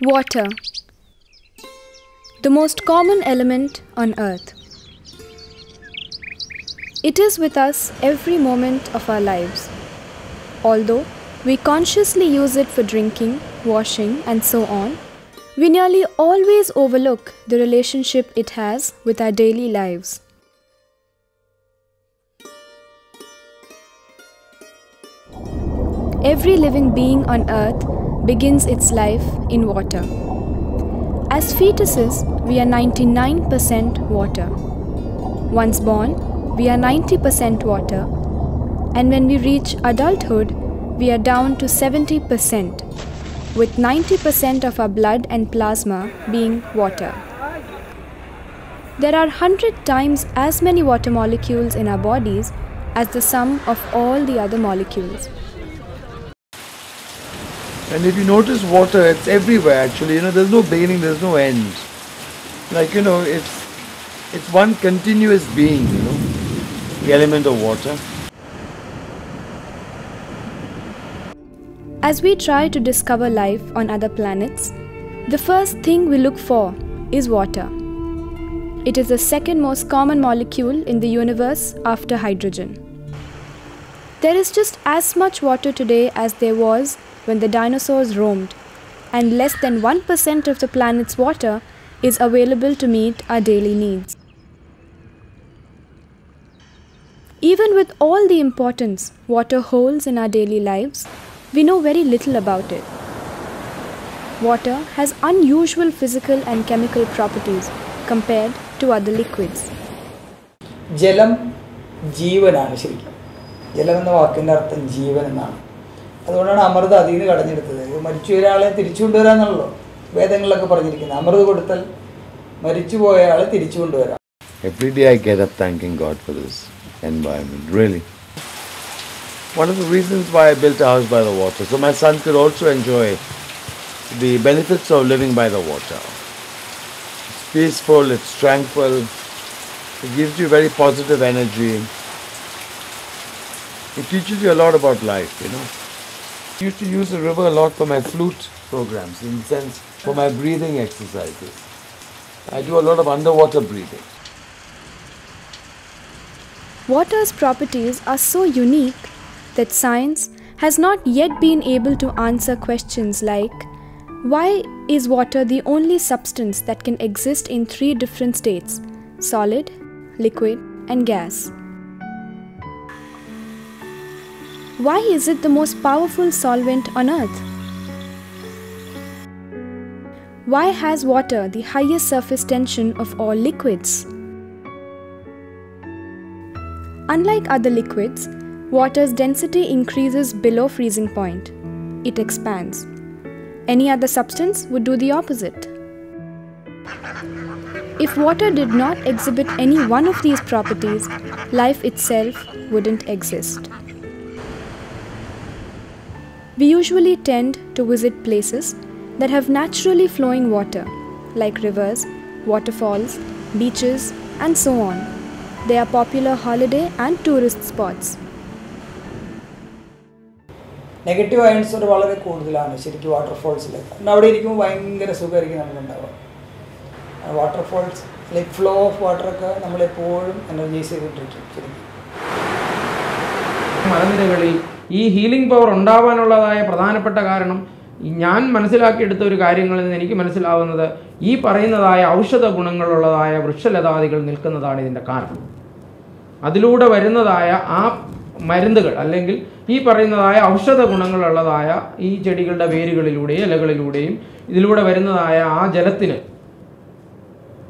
Water, the most common element on earth. It is with us every moment of our lives. Although we consciously use it for drinking, washing, and so on, we nearly always overlook the relationship it has with our daily lives. Every living being on earth begins its life in water. As fetuses, we are 99% water. Once born, we are 90% water, and when we reach adulthood, we are down to 70%, with 90% of our blood and plasma being water. There are 100 times as many water molecules in our bodies as the sum of all the other molecules. And if you notice water, it's everywhere actually, there's no beginning, there's no end. It's one continuous being, the element of water. As we try to discover life on other planets, the first thing we look for is water. It is the second most common molecule in the universe after hydrogen. There is just as much water today as there was when the dinosaurs roamed, and less than 1% of the planet's water is available to meet our daily needs. Even with all the importance water holds in our daily lives, we know very little about it. Water has unusual physical and chemical properties compared to other liquids. ജലം ജീവനാണ് ശരിക്കും. ജലം എന്ന വാക്കിൻ്റെ അർത്ഥം ജീവൻ എന്നാണ്. അതുകൊണ്ടാണ് അമൃത അതിൽ നിന്ന് കടഞ്ഞെടുത്തത്. മരിച്ചു ഒരാളെ തിരിച്ചു കൊണ്ടുവരാന്നുള്ളൂ വേദങ്ങളിലൊക്കെ പറഞ്ഞിരിക്കുന്നത്. അമൃത് കൊടുത്താൽ മരിച്ചുപോയ ആളെ തിരിച്ചു കൊണ്ടുവരാം. Every day I get up thanking God for this environment, really. One of the reasons why I built a house by the water, so my son could also enjoy the benefits of living by the water. It's peaceful, it's tranquil, it gives you very positive energy. It teaches you a lot about life, I used to use the river a lot for my flute programs, in the sense for my breathing exercises. I do a lot of underwater breathing. Water's properties are so unique that science has not yet been able to answer questions like, why is water the only substance that can exist in 3 different states: solid, liquid, and gas? Why is it the most powerful solvent on earth? Why has water the highest surface tension of all liquids? Unlike other liquids, water's density increases below freezing point. It expands. Any other substance would do the opposite. If water did not exhibit any one of these properties, life itself wouldn't exist. We usually tend to visit places that have naturally flowing water, like rivers, waterfalls, beaches, and so on. They are popular holiday and tourist spots. Negative ions വളരെ കൂടുതലാണ് ശരിക്കും വാട്ടർഫോൾസിലൊക്കെ. അവിടെ ഇരിക്കുമ്പോൾ ഭയങ്കര സുഖമായിരിക്കും നമുക്കുണ്ടാവുക. Waterfalls like flow of വാട്ടറൊക്കെ നമ്മളെപ്പോഴും energise ചെയ്തിട്ടിരിക്കും ശരിക്കും. മലനിരകളിൽ ഈ ഹീലിംഗ് പവർ ഉണ്ടാവാനുള്ളതായ പ്രധാനപ്പെട്ട കാരണം ഞാൻ മനസ്സിലാക്കിയെടുത്ത ഒരു കാര്യങ്ങളിൽ നിന്ന് എനിക്ക് മനസ്സിലാവുന്നത് ഈ പറയുന്നതായ ഔഷധ ഗുണങ്ങളുള്ളതായ വൃക്ഷലതാദികൾ നിൽക്കുന്നതാണ് ഇതിൻ്റെ കാരണം. അതിലൂടെ വരുന്നതായ ആ മരുന്നുകൾ അല്ലെങ്കിൽ ഈ പറയുന്നതായ ഔഷധ ഗുണങ്ങളുള്ളതായ ഈ ചെടികളുടെ വേരുകളിലൂടെയും ഇലകളിലൂടെയും ഇതിലൂടെ വരുന്നതായ ആ ജലത്തിന്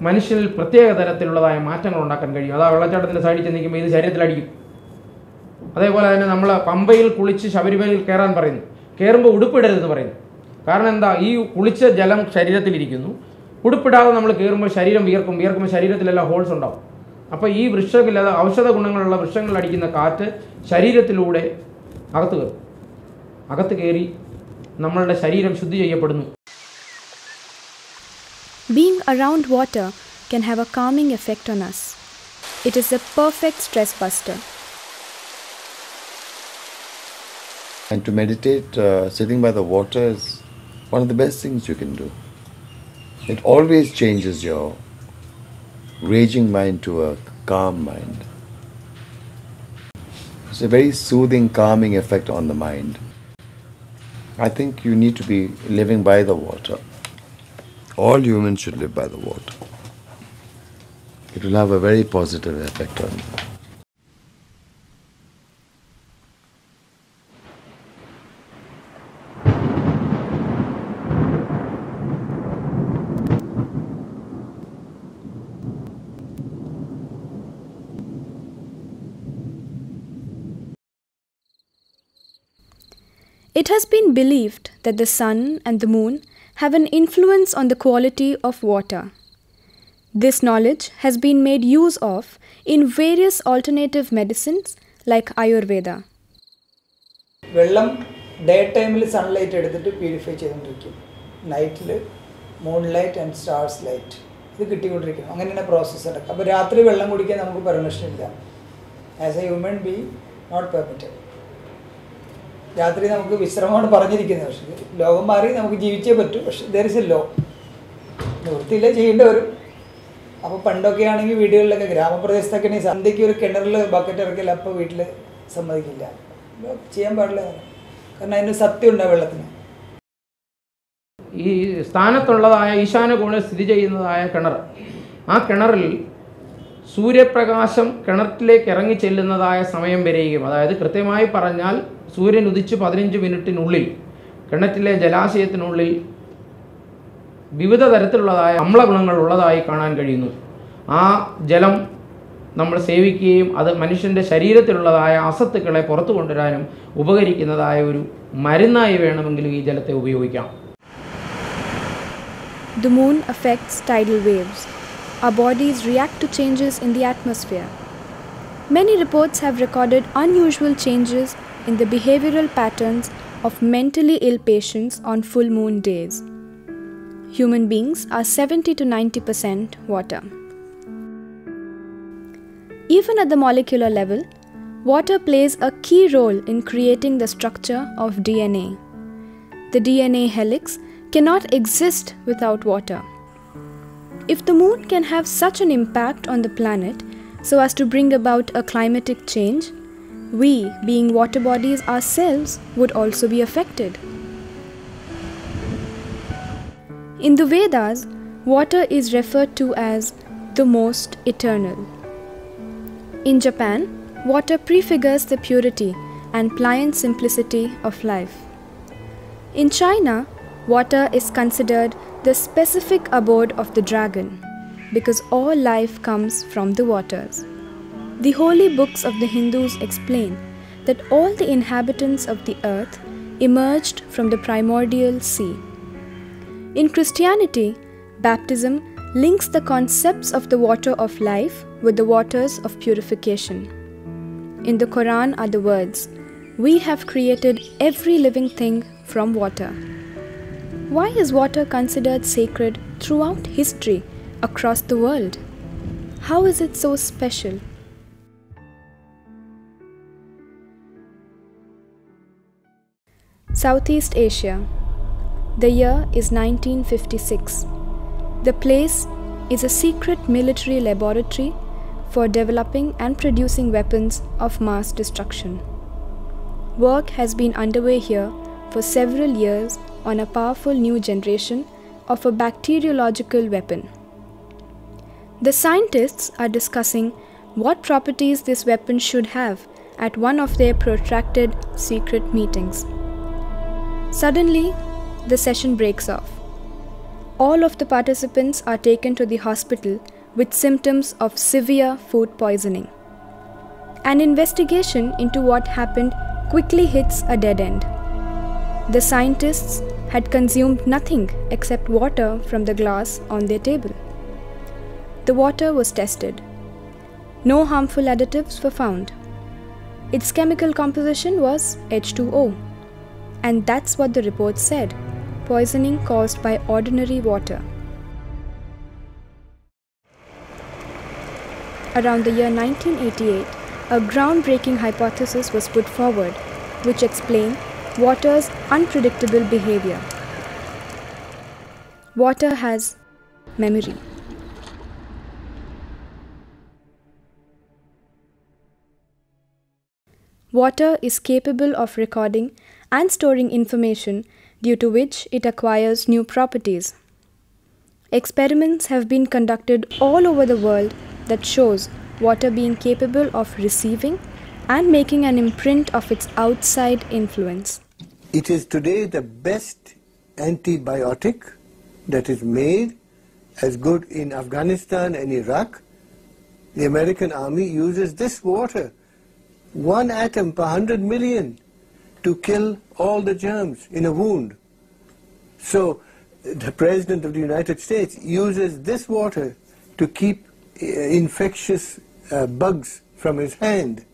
മനുഷ്യനിൽ പ്രത്യേക തരത്തിലുള്ളതായ മാറ്റങ്ങൾ ഉണ്ടാക്കാൻ കഴിയും. അത് ആ വെള്ളച്ചാട്ടത്തിൻ്റെ സൈഡിൽ ചെന്നിരിക്കുമ്പോൾ ഇത് ശരീരത്തിലടിക്കും. അതേപോലെ തന്നെ നമ്മൾ പമ്പയിൽ കുളിച്ച് ശബരിമലയിൽ കയറാൻ പറയുന്നു. കയറുമ്പോൾ ഉടുപ്പിടരുതെന്ന് പറയുന്നു. കാരണം എന്താ? ഈ കുളിച്ച ജലം ശരീരത്തിലിരിക്കുന്നു. ഉടുപ്പിടാതെ നമ്മൾ കയറുമ്പോൾ ശരീരം വിയർക്കുമ്പോൾ ശരീരത്തിലെല്ലാം ഹോൾസ് ഉണ്ടാവും. അപ്പോൾ ഈ വൃക്ഷമില്ലാതെ ഔഷധ ഗുണങ്ങളുള്ള വൃക്ഷങ്ങളിൽ അടിക്കുന്ന കാറ്റ് ശരീരത്തിലൂടെ അകത്ത് കയറി നമ്മളുടെ ശരീരം ശുദ്ധി ചെയ്യപ്പെടുന്നു. Being around water can have a calming effect on us. It is a perfect stress buster. And to meditate, sitting by the water is one of the best things you can do. It always changes your raging mind to a calm mind. It's a very soothing, calming effect on the mind. I think you need to be living by the water. All humans should live by the water. It will have a very positive effect on you. It has been believed that the sun and the moon have an influence on the quality of water. This knowledge has been made use of in various alternative medicines like Ayurveda. വെള്ളം day ടൈമിൽ sunlight എടുത്തിട്ട് purify ചെയ്തുകൊണ്ടിരിക്കും, നൈറ്റിൽ moon light and stars light ഇത് കിട്ടിക്കൊണ്ടിരിക്കണം. അങ്ങനെയാണ് process നടക്കുക. അപ്പോൾ രാത്രി വെള്ളം കുടിക്കാൻ നമുക്ക് പെർമിഷൻ ഇല്ല. As a human be not permitted. രാത്രി നമുക്ക് വിശ്രമമാണ് പറഞ്ഞിരിക്കുന്നത്. പക്ഷേ ലോകം മാറി നമുക്ക് ജീവിച്ചേ പറ്റൂ. പക്ഷേ ദർ ഇസ് എ ലോ, നിവൃത്തിയില്ല, ചെയ്യേണ്ടി വരും. അപ്പോൾ പണ്ടൊക്കെ ആണെങ്കിൽ വീടുകളിലൊക്കെ ഗ്രാമപ്രദേശത്തൊക്കെ ആണെങ്കിൽ സന്ധ്യയ്ക്ക് ഒരു കിണറിൽ ബക്കറ്റ് ഇറക്കില്ല, അപ്പോൾ വീട്ടിൽ സമ്മതിക്കില്ല, ചെയ്യാൻ പാടില്ല. കാരണം അതിന് സത്യം ഉണ്ടാവും വെള്ളത്തിന്. ഈ സ്ഥാനത്തുള്ളതായ ഈശാനകോണിൽ സ്ഥിതി ചെയ്യുന്നതായ കിണർ, ആ കിണറിൽ സൂര്യപ്രകാശം കിണറ്റിലേക്ക് ഇറങ്ങി ചെല്ലുന്നതായ സമയം വരെയും, അതായത് കൃത്യമായി പറഞ്ഞാൽ സൂര്യൻ ഉദിച്ച് 15 മിനിറ്റിനുള്ളിൽ കിണറ്റിലെ ജലാശയത്തിനുള്ളിൽ വിവിധ തരത്തിലുള്ളതായ അമ്ലഗുണങ്ങൾ ഉള്ളതായി കാണാൻ കഴിയുന്നു. ആ ജലം നമ്മൾ സേവിക്കുകയും അത് മനുഷ്യൻ്റെ ശരീരത്തിലുള്ളതായ അസത്തുക്കളെ പുറത്തു കൊണ്ടുവരാനും ഉപകരിക്കുന്നതായ ഒരു മരുന്നായി വേണമെങ്കിലും ഈ ജലത്തെ ഉപയോഗിക്കാം. The moon affects tidal waves. Our bodies react to changes in the atmosphere. Many reports have recorded unusual changes in the behavioral patterns of mentally ill patients on full moon days. Human beings are 70 to 90% water. Even at the molecular level, water plays a key role in creating the structure of DNA. The DNA helix cannot exist without water. If the moon can have such an impact on the planet so as to bring about a climatic change, we, being water bodies ourselves, would also be affected. In the Vedas, water is referred to as the most eternal. In Japan, water prefigures the purity and pliant simplicity of life. In China, water is considered the specific abode of the dragon because all life comes from the waters. The holy books of the Hindus explain that all the inhabitants of the earth emerged from the primordial sea. In Christianity, baptism links the concepts of the water of life with the waters of purification. In the Quran are the words, "We have created every living thing from water." Why is water considered sacred throughout history across the world? How is it so special? Southeast Asia. The year is 1956. The place is a secret military laboratory for developing and producing weapons of mass destruction. Work has been underway here for several years on a powerful new generation of a bacteriological weapon. The scientists are discussing what properties this weapon should have at one of their protracted secret meetings. Suddenly, the session breaks off. All of the participants are taken to the hospital with symptoms of severe food poisoning. An investigation into what happened quickly hits a dead end. The scientists had consumed nothing except water from the glass on their table. The water was tested. No harmful additives were found. Its chemical composition was H2O. And that's what the report said, poisoning caused by ordinary water. Around the year 1988, a groundbreaking hypothesis was put forward, which explained water's unpredictable behavior. Water has memory. Water is capable of recording and storing information, due to which it acquires new properties. Experiments have been conducted all over the world that shows water being capable of receiving and making an imprint of its outside influence. It is today the best antibiotic that is made, as good in Afghanistan and Iraq. The American army uses this water, 1 atom per 100 million, to kill all the germs in a wound. So the President of the United States uses this water to keep infectious bugs from his hand.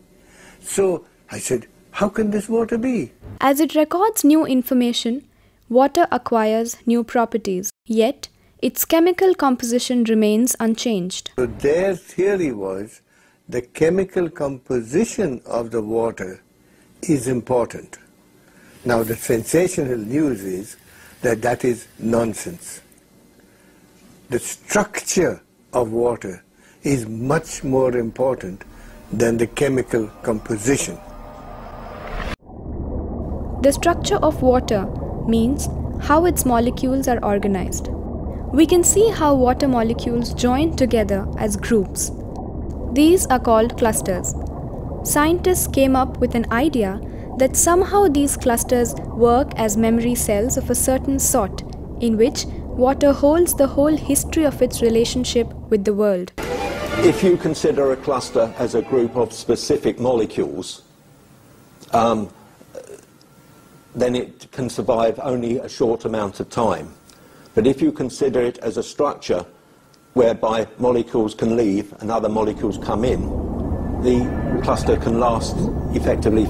So I said, how can this water be? As it records new information, water acquires new properties, yet its chemical composition remains unchanged. So their theory was the chemical composition of the water is important. Now the sensational news is that that is nonsense. The structure of water is much more important than the chemical composition. The structure of water means how its molecules are organized. We can see how water molecules join together as groups. These are called clusters. Scientists came up with an idea that somehow these clusters work as memory cells of a certain sort, in which water holds the whole history of its relationship with the world. If you consider a cluster as a group of specific molecules, then it can survive only a short amount of time. But if you consider it as a structure whereby molecules can leave and other molecules come in, the cluster can last effectively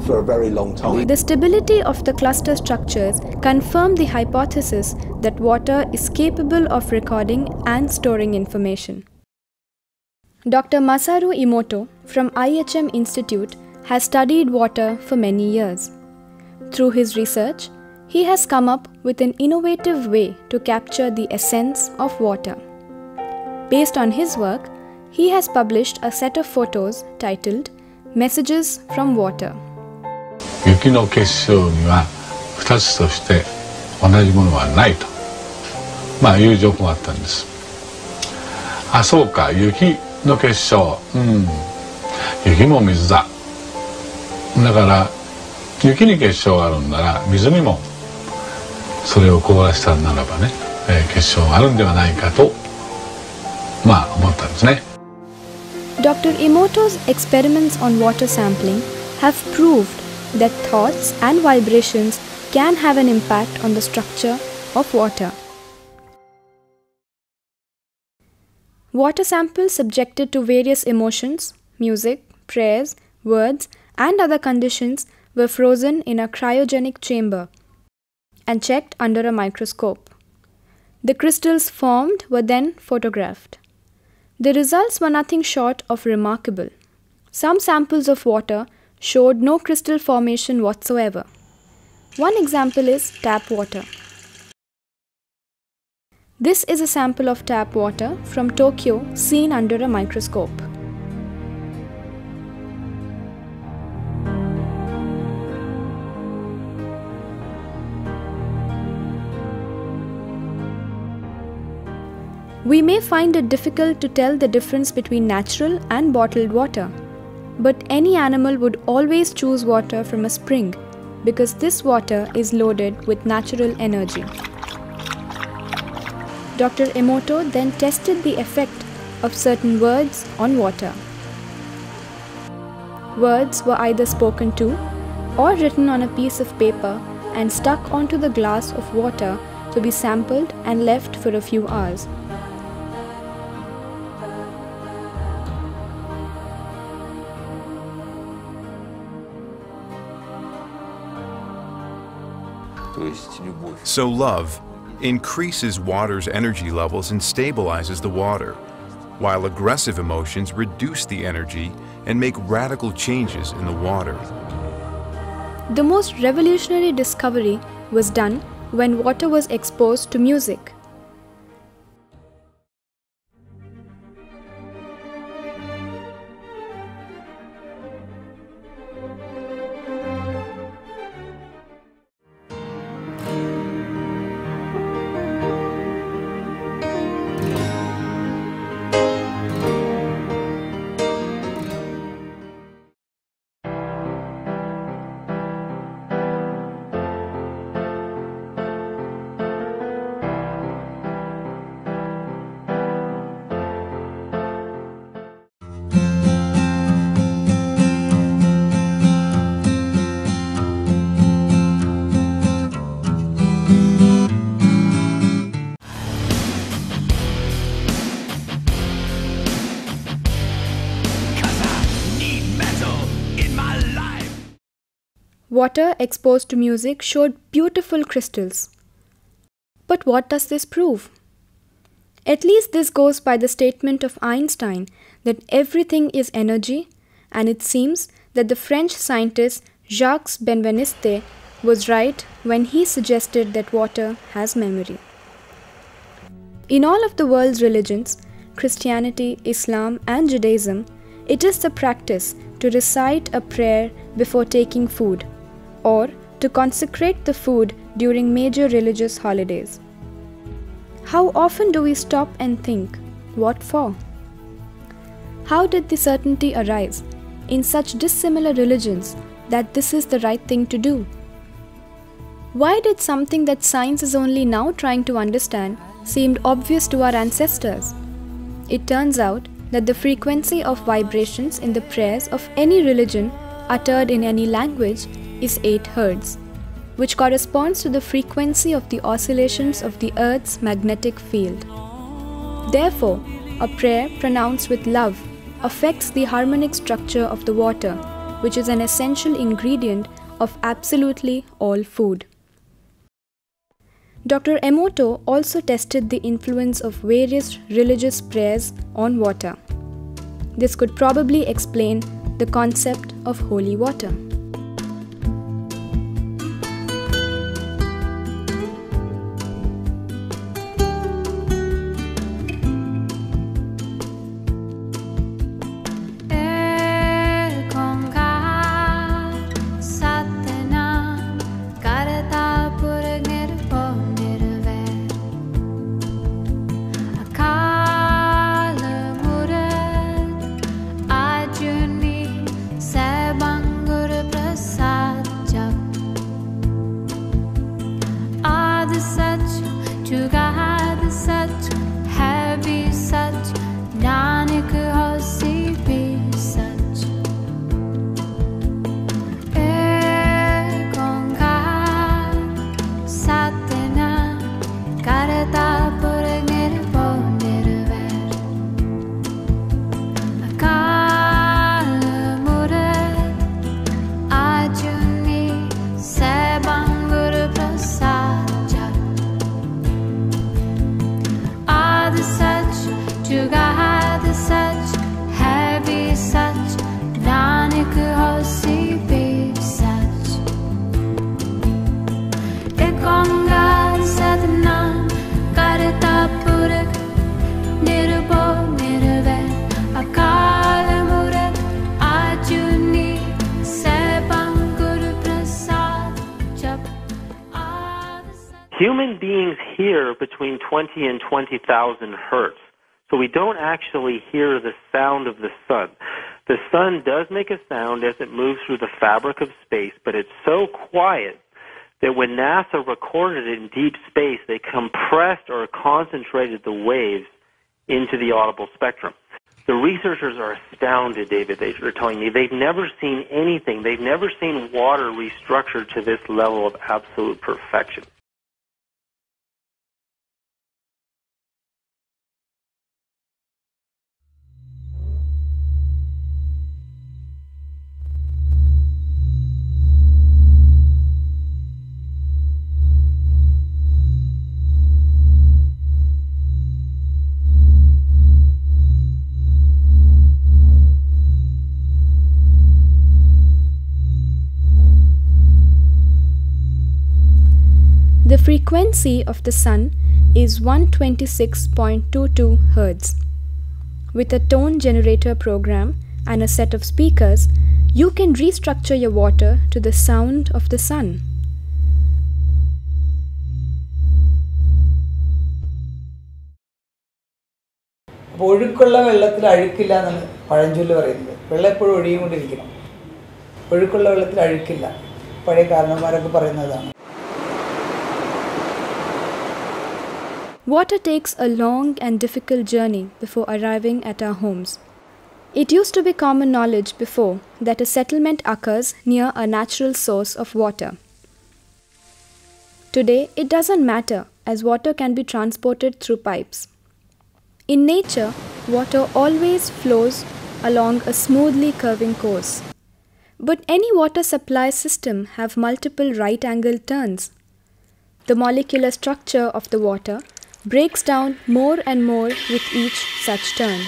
for a very long time. The stability of the cluster structures confirm the hypothesis that water is capable of recording and storing information. Dr. Masaru Emoto from IHM Institute has studied water for many years. Through his research, he has come up with an innovative way to capture the essence of water. Based on his work, he has published a set of photos titled Messages from Water. 雪の結晶には2つとして同じものはないと、いう情報があったんです。あ、そうか、雪の結晶、雪も水だ。だから雪に結晶があるんなら水にもそれを凍らせたならばね、結晶があるんではないかと思ったんですね。Dr. Emoto's experiments on water sampling have proved that thoughts and vibrations can have an impact on the structure of water. Water samples subjected to various emotions, music, prayers, words, and other conditions were frozen in a cryogenic chamber and checked under a microscope. The crystals formed were then photographed. The results were nothing short of remarkable. Some samples of water showed no crystal formation whatsoever. One example is tap water. This is a sample of tap water from Tokyo seen under a microscope. We may find it difficult to tell the difference between natural and bottled water, but any animal would always choose water from a spring because this water is loaded with natural energy. Dr. Emoto then tested the effect of certain words on water. Words were either spoken to or written on a piece of paper and stuck onto the glass of water to be sampled and left for a few hours. So love increases water's energy levels and stabilizes the water, while aggressive emotions reduce the energy and make radical changes in the water. The most revolutionary discovery was done when water was exposed to music. water exposed to music showed beautiful crystals. But what does this prove? At least this goes by the statement of Einstein that everything is energy, and it seems that the French scientist Jacques Benveniste was right when he suggested that water has memory. In all of the world's religions, Christianity, Islam, and Judaism, it is the practice to recite a prayer before taking food, or to consecrate the food during major religious holidays. How often do we stop and think, what for? How did the certainty arise in such dissimilar religions that this is the right thing to do? Why did something that science is only now trying to understand seem obvious to our ancestors? It turns out that the frequency of vibrations in the prayers of any religion uttered in any language is 8 Hz, which corresponds to the frequency of the oscillations of the Earth's magnetic field. Therefore, a prayer pronounced with love affects the harmonic structure of the water, which is an essential ingredient of absolutely all food. Dr. Emoto also tested the influence of various religious prayers on water. This could probably explain the concept of holy water. Human beings hear between 20 and 20,000 hertz, so we don't actually hear the sound of the sun. The sun does make a sound as it moves through the fabric of space, but it's so quiet that when NASA recorded it in deep space, they compressed or concentrated the waves into the audible spectrum. The researchers are astounded, David. They're telling me they've never seen anything. They've never seen water restructured to this level of absolute perfection. The frequency of the sun is 126.22 Hz. With a tone generator program and a set of speakers, you can restructure your water to the sound of the sun. ഒഴുക്കുള്ള വെള്ളത്തിൽ അഴുക്കില്ല എന്നാണ് പഴഞ്ചൊല്ല് പറയുന്നത്. വെള്ളം എപ്പോഴും ഒഴുകിക്കൊണ്ടിരിക്കണം. ഒഴുക്കുള്ള വെള്ളത്തിൽ അഴുക്കില്ല. പഴയ കാരണന്മാരൊക്കെ പറയുന്നതാണ്. Water takes a long and difficult journey before arriving at our homes. It used to be common knowledge before that a settlement occurs near a natural source of water. Today, it doesn't matter as water can be transported through pipes. In nature, water always flows along a smoothly curving course. But any water supply system have multiple right-angled turns. The molecular structure of the water breaks down more and more with each such turn.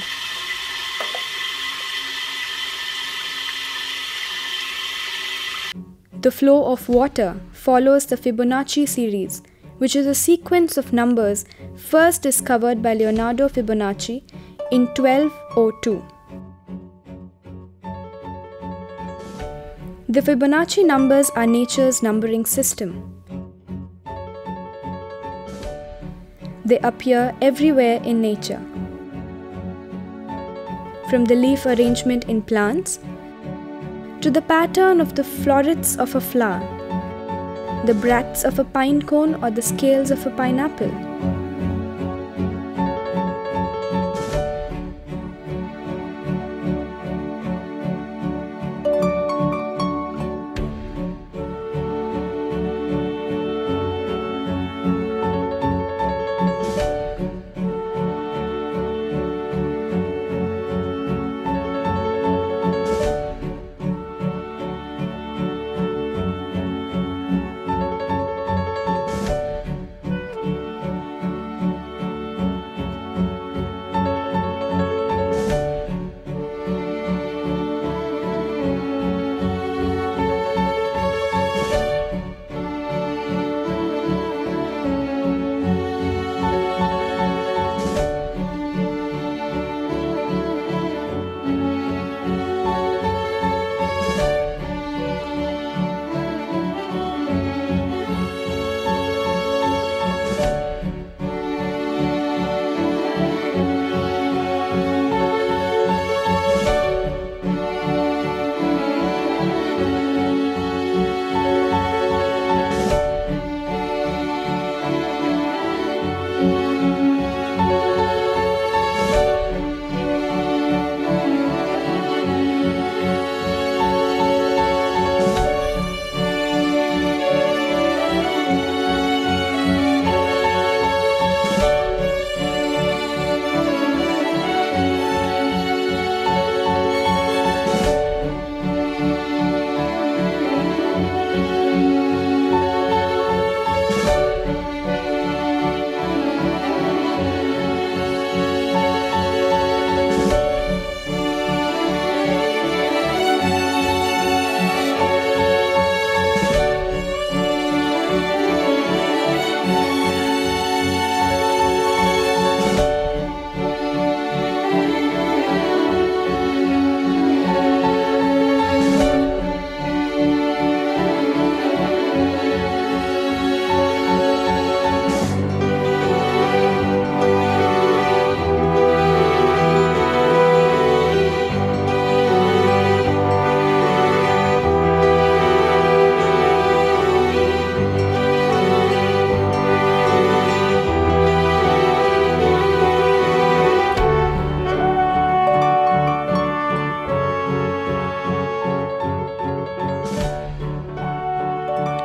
The flow of water follows the Fibonacci series, which is a sequence of numbers first discovered by Leonardo Fibonacci in 1202. The Fibonacci numbers are nature's numbering system. They appear everywhere in nature. From the leaf arrangement in plants to the pattern of the florets of a flower, the bracts of a pine cone or the scales of a pineapple.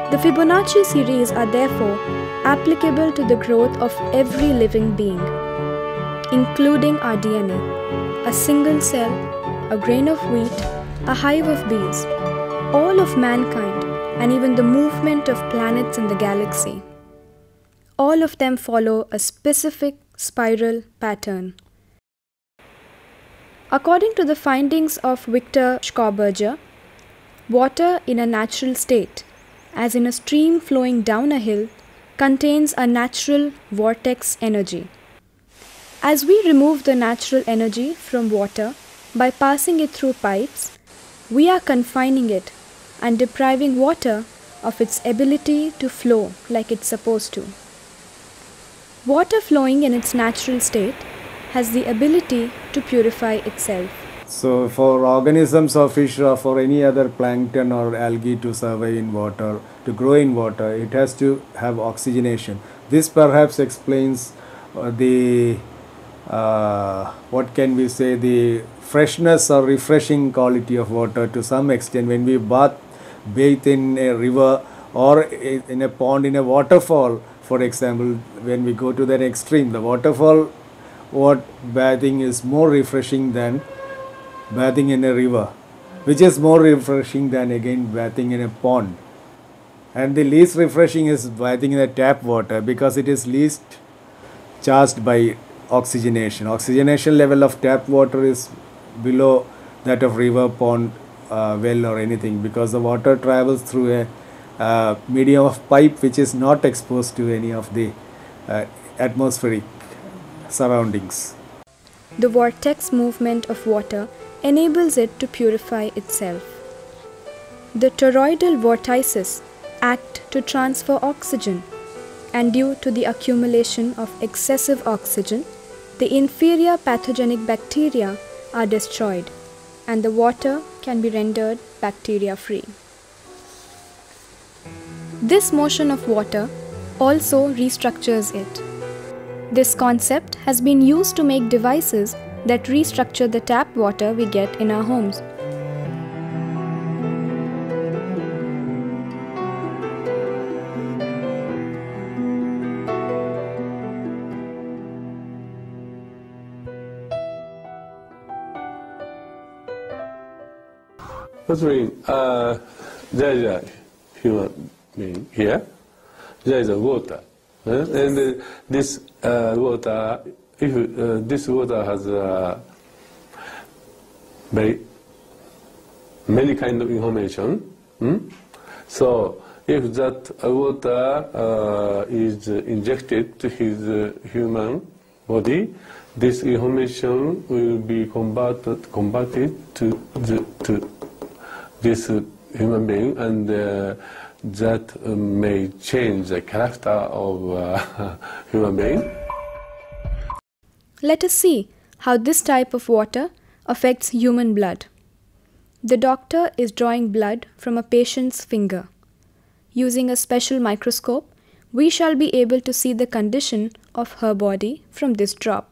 The Fibonacci series are therefore applicable to the growth of every living being, including our DNA, a single cell, a grain of wheat, a hive of bees, all of mankind, and even the movement of planets in the galaxy. All of them follow a specific spiral pattern. According to the findings of Victor Schauberger, water in a natural state, as in a stream flowing down a hill, contains a natural vortex energy. As we remove the natural energy from water by passing it through pipes, we are confining it and depriving water of its ability to flow like it's supposed to. Water flowing in its natural state has the ability to purify itself. So for organisms or fish or for any other plankton or algae to survive in water, to grow in water, it has to have oxygenation. This perhaps explains the what can we say, the freshness or refreshing quality of water to some extent. When we bathe in a river or in a pond, in a waterfall, for example, when we go to that extreme, the waterfall bathing is more refreshing than bathing in a river. which is more refreshing than again bathing in a pond. And the least refreshing is bathing in the tap water because it is least charged by oxygenation. Oxygenation level of tap water is below that of river, pond, well or anything, because the water travels through a medium of pipe which is not exposed to any of the atmospheric surroundings. The vortex movement of water enables it to purify itself. The toroidal vortices act to transfer oxygen, and due to the accumulation of excessive oxygen, the inferior pathogenic bacteria are destroyed and the water can be rendered bacteria-free. This motion of water also restructures it. This concept has been used to make devices that restructure the tap water we get in our homes. There is a human being here. There is a water, and this water, if this water has very many kind of information, so if that water is injected to his human body, this information will be converted to this human being, and that may change the character of human being. Let us see how this type of water affects human blood. The doctor is drawing blood from a patient's finger. Using a special microscope, we shall be able to see the condition of her body from this drop.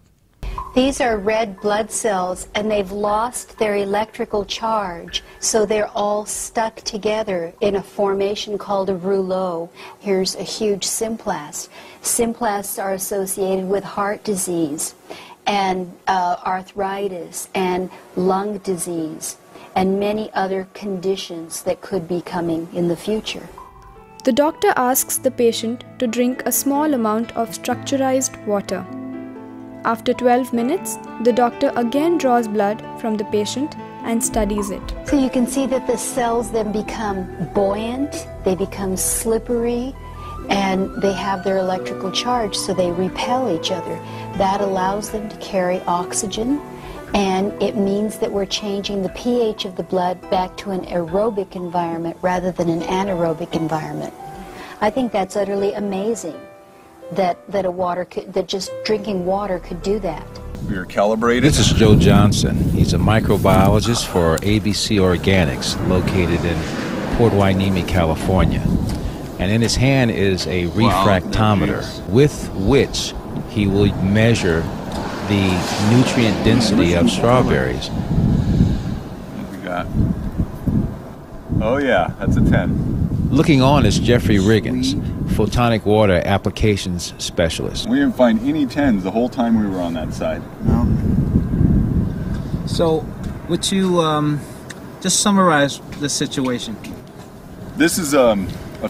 These are red blood cells, and they've lost their electrical charge, so they're all stuck together in a formation called a rouleau. Here's a huge symplast. Symplasts are associated with heart disease and arthritis and lung disease and many other conditions that could be coming in the future. The doctor asks the patient to drink a small amount of structurized water. After 12 minutes, the doctor again draws blood from the patient and studies it. So you can see that the cells then become buoyant, they become slippery, and they have their electrical charge, so they repel each other. That allows them to carry oxygen, and it means that we're changing the pH of the blood back to an aerobic environment rather than an anaerobic environment. I think that's utterly amazing. That just drinking water could do that. We are calibrated. This is Joe Johnson. He's a microbiologist for ABC Organics, located in Port Hueneme, California. And in his hand is a refractometer, with which he will measure the nutrient density of strawberries. What we got? Oh yeah, that's a 10. Looking on is Jeffrey Riggins, photonic water applications specialist. We didn't find any 10s the whole time we were on that side. No. So, would you just summarize the situation? This is a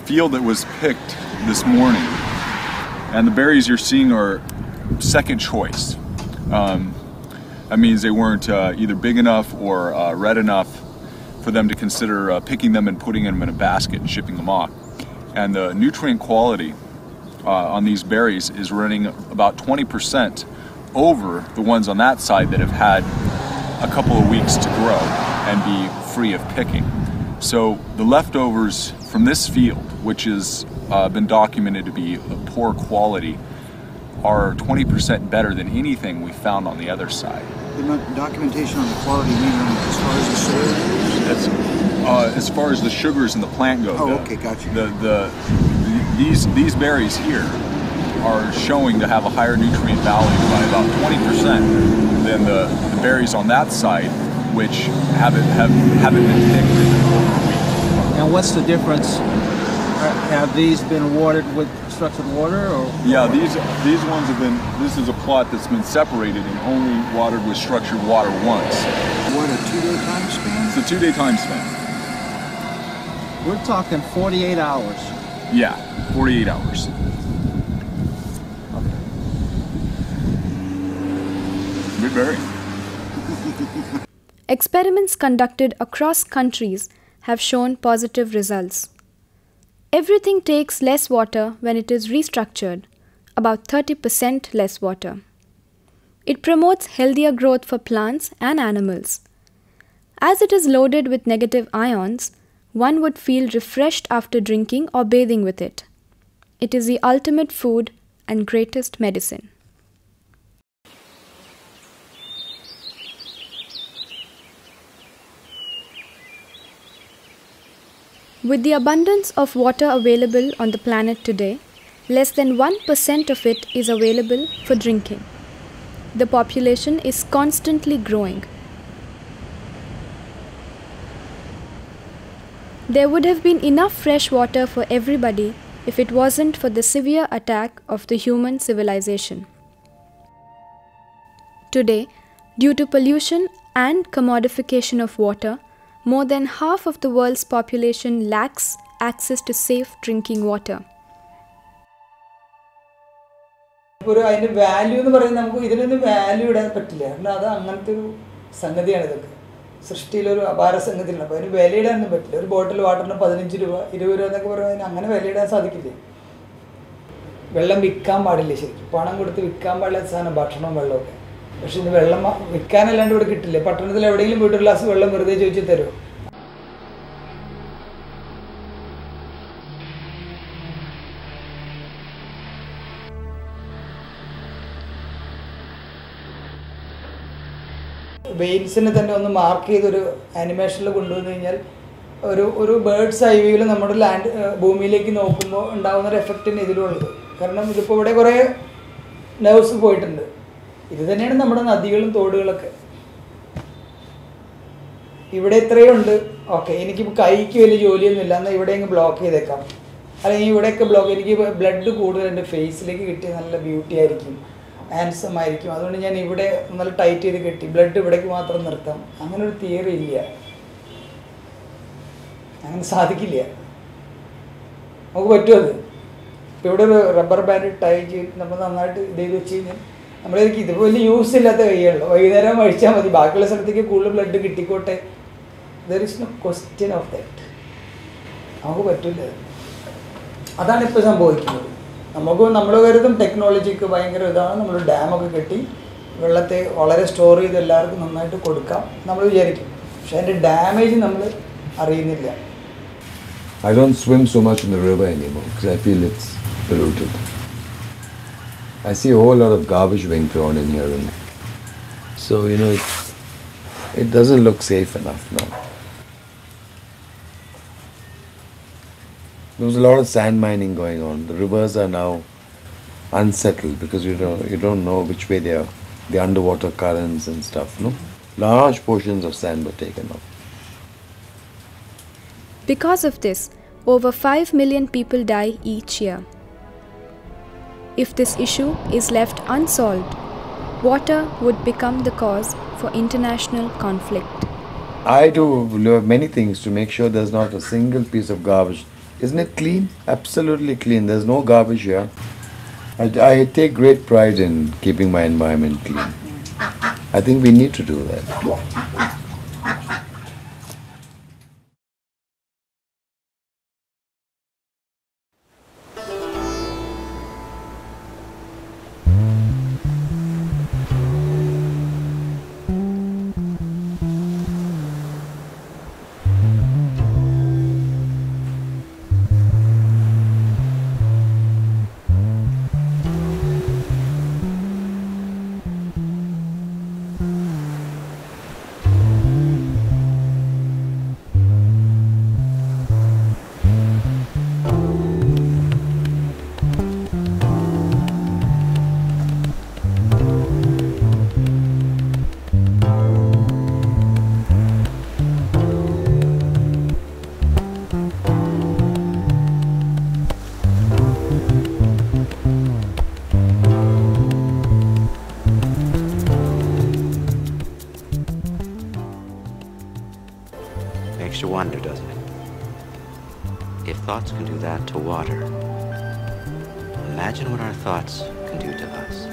field that was picked this morning, and the berries you're seeing are second choice. That means they weren't either big enough or red enough for them to consider picking them and putting them in a basket and shipping them off. And the nutrient quality on these berries is running about 20% over the ones on that side that have had a couple of weeks to grow and be free of picking. So the leftovers from this field, which has been documented to be of poor quality, are 20% better than anything we found on the other side. The documentation on the quality, meaning as far as the soil? That's, as far as the sugars in the plant go. Oh, okay, gotcha. These berries here are showing to have a higher nutrient value by about 20% than the berries on that side, which haven't been picked in over a week. And what's the difference Have these been watered with structured water, or? Yeah, these ones have been. This is a plot that's been separated and only watered with structured water once. What, a 2-day time span? It's a 2-day time span. We're talking 48 hours. Yeah, 48 hours. Good berry. Experiments conducted across countries have shown positive results. Everything takes less water when it is restructured, about 30% less water. It promotes healthier growth for plants and animals. As it is loaded with negative ions, one would feel refreshed after drinking or bathing with it. It is the ultimate food and greatest medicine. With the abundance of water available on the planet today, less than 1% of it is available for drinking. The population is constantly growing. There would have been enough fresh water for everybody if it wasn't for the severe attack of the human civilization. Today, due to pollution and commodification of water, more than half of the world's population lacks access to safe drinking water. അതിൻ്റെ value എന്ന് പറയുന്നത് നമുക്ക് ഇതിനൊന്നും value ഇടാൻ പറ്റില്ല. കാരണം അത് അങ്ങനത്തെ ഒരു സംഗതിയാണ് ഇതൊക്കെ. സൃഷ്ടിയിലൊരു അപാര സംഗതിയാണ്. അപ്പോൾ അതിന് വിലയിടാനൊന്നും പറ്റില്ല. ഒരു ബോട്ടിൽ വാട്ടറിന് 15 രൂപ 20 രൂപ എന്നൊക്കെ പറയുന്നത് അങ്ങനെ വിലയിടാൻ സാധിക്കില്ല. വെള്ളം വിൽക്കാൻ പാടില്ല ശരിക്കും. പണം കൊടുത്ത് വിൽക്കാൻ പാടില്ലാത്ത സാധനം ഭക്ഷണവും വെള്ളമൊക്കെ. പക്ഷെ ഇത് വെള്ളം വിൽക്കാനല്ലാണ്ട് ഇവിടെ കിട്ടില്ല. പട്ടണത്തിൽ എവിടെയെങ്കിലും പോയിട്ട് ഒരു ഗ്ലാസ് വെള്ളം വെറുതെ ചോദിച്ച് തരുമോ? വെയിൽസിനെ തന്നെ ഒന്ന് മാർക്ക് ചെയ്തൊരു ആനിമേഷനിൽ കൊണ്ടുവന്നു കഴിഞ്ഞാൽ ഒരു ബേർഡ്സ് ഐ വ്യൂവിൽ നമ്മുടെ ലാൻഡ് ഭൂമിയിലേക്ക് നോക്കുമ്പോൾ ഉണ്ടാകുന്നൊരു എഫക്റ്റിന് ഇതിലുള്ളത്. കാരണം ഇതിപ്പോൾ ഇവിടെ കുറേ നെർവ്സ് പോയിട്ടുണ്ട്. ഇത് തന്നെയാണ് നമ്മുടെ നദികളും തോടുകളൊക്കെ. ഇവിടെ ഇത്രയുണ്ട്, ഓക്കെ, എനിക്കിപ്പോൾ കൈക്ക് വലിയ ജോലിയൊന്നുമില്ല, എന്നാൽ ഇവിടെയെങ്കിലും ബ്ലോക്ക് ചെയ്തേക്കാം. അല്ലെങ്കിൽ ഇവിടെയൊക്കെ ബ്ലോക്ക്, എനിക്ക് ബ്ലഡ് കൂടുതൽ എൻ്റെ ഫേസിലേക്ക് കിട്ടിയ നല്ല ബ്യൂട്ടി ആയിരിക്കും, ഹാൻസം ആയിരിക്കും, അതുകൊണ്ട് ഞാൻ ഇവിടെ നല്ല ടൈറ്റ് ചെയ്ത് കെട്ടി ബ്ലഡ് ഇവിടേക്ക് മാത്രം നിർത്താം. അങ്ങനെ ഒരു തിയറി ഇല്ല, അങ്ങനെ സാധിക്കില്ല. നമുക്ക് പറ്റുമോ അത്? ഇപ്പോൾ ഇവിടെ ഒരു റബ്ബർ ബാൻഡ് ടൈ ചെയ്ത് നമ്മൾ നന്നായിട്ട് ഇത് ചെയ്ത് വെച്ച് കഴിഞ്ഞാൽ നമ്മളേക്ക് ഇത് വലിയ യൂസ് ഇല്ലാത്ത കൈയുള്ളൂ. വൈകുന്നേരം കഴിച്ചാൽ മതി, ബാക്കിയുള്ള സ്ഥലത്തേക്ക് കൂടുതൽ ബ്ലഡ് കിട്ടിക്കോട്ടെ. There is no question of that. നമുക്ക് പറ്റില്ല. അതാണ് ഇപ്പോൾ സംഭവിക്കുന്നത്. നമ്മൾ കരുതും ടെക്നോളജിക്ക് ഭയങ്കര ഇതാണ്, നമ്മൾ ഡാമൊക്കെ കെട്ടി വെള്ളത്തെ വളരെ സ്റ്റോർ ചെയ്ത് എല്ലാവർക്കും നന്നായിട്ട് കൊടുക്കാം നമ്മൾ വിചാരിക്കും. പക്ഷെ അതിൻ്റെ ഡാമേജ് നമ്മൾ അറിയുന്നില്ല. I don't swim so much in the river anymore because I feel it's polluted. I see a whole lot of garbage being thrown in here, and so it doesn't look safe enough now. There was a lot of sand mining going on. The rivers are now unsettled because you don't know which way they are. The underwater currents and stuff. No, large portions of sand were taken off. Because of this, over 5 million people die each year. If this issue is left unsolved, water would become the cause for international conflict. I do many things to make sure there's not a single piece of garbage. Isn't it clean? Absolutely clean. There's no garbage here. I take great pride in keeping my environment clean. I think we need to do that. you wonder, doesn't it? If thoughts can do that to water, imagine what our thoughts can do to us.